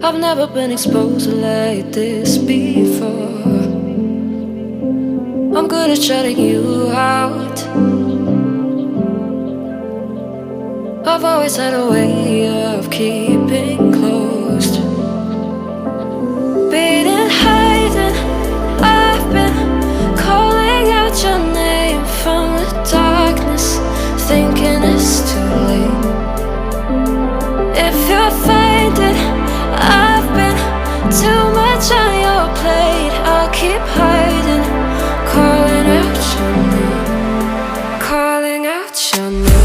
I've never been exposed like this before. I'm good at shutting you out. I've always had a way of keeping closed. Beating, hiding, I've been calling out your name from the darkness, thinking it's too late. If you're finding I've been too much on your plate, I'll keep hiding, calling out your name, calling out your name.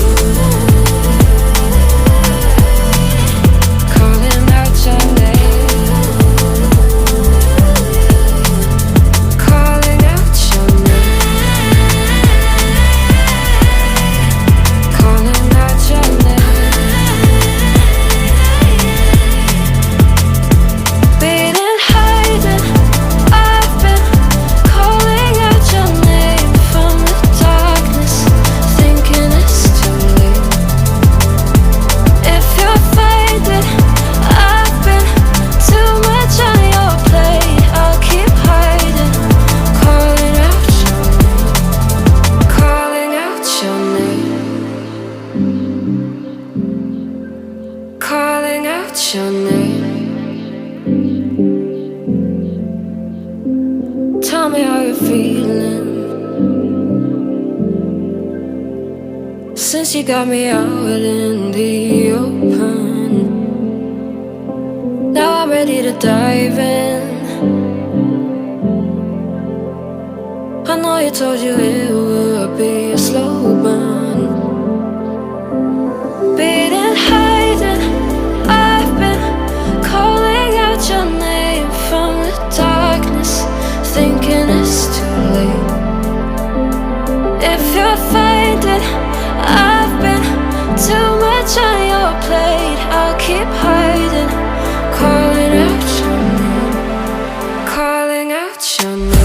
Your name. Tell me how you're feeling since you got me out in the open. Now I'm ready to dive in. I know you told you it would be a slow burn. Beating, hiding, I've been calling out your name from the darkness, thinking it's too late. If you're finding I've been too much on your plate, I'll keep hiding, calling out your name, calling out your name.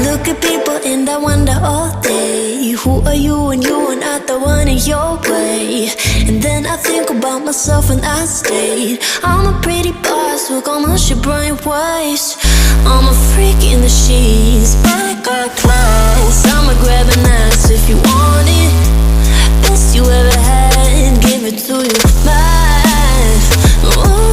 Look at people and I wonder all day, who are you and you are not the one in your way. And then I think about myself and I state I'm a pretty boss with almost your brain waste. I'm a freak in the sheets, but I got class. I'ma grab an ass if you want it. Best you ever had, give it to you, man. Ooh.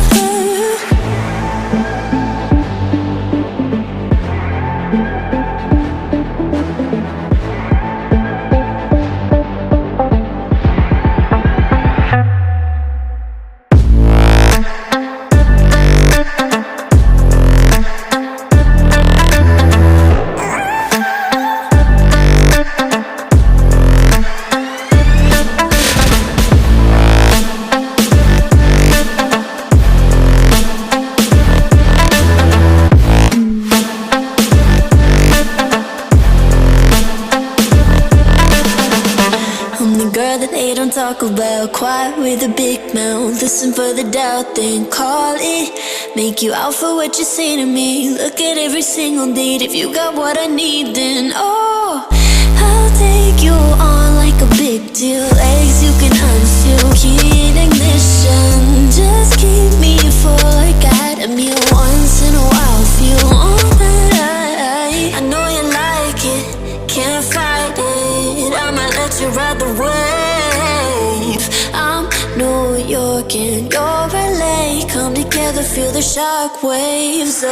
out quiet with a big mouth. Listen for the doubt, then call it. Make you out for what you say to me. Look at every single date. If you got what I need, then oh, I'll take you on like a big deal. Legs you can unseal, key in ignition. Just keep me full like I had a meal. Once in a while, feel all that I know you like it, can't fight it. I might let you ride the wave. I'm New York and you're LA. Come together, feel the shock waves.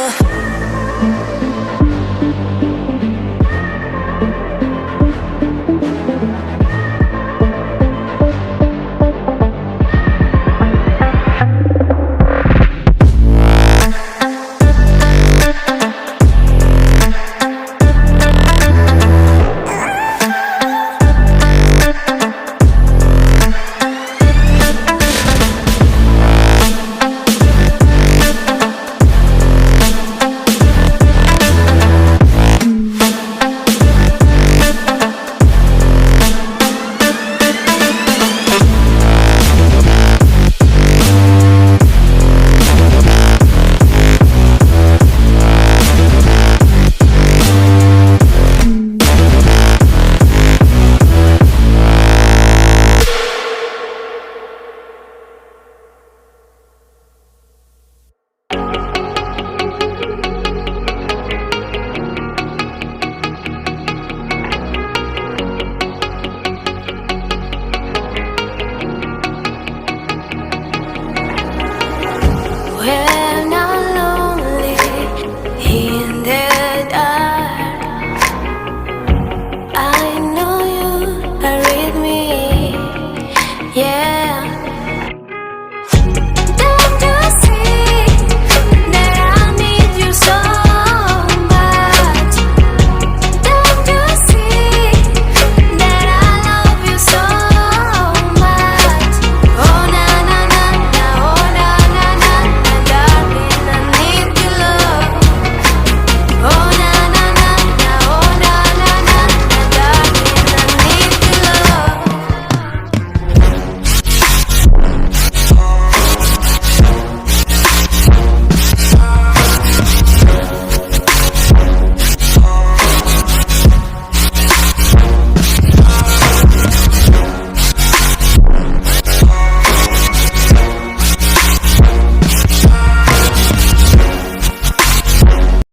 Where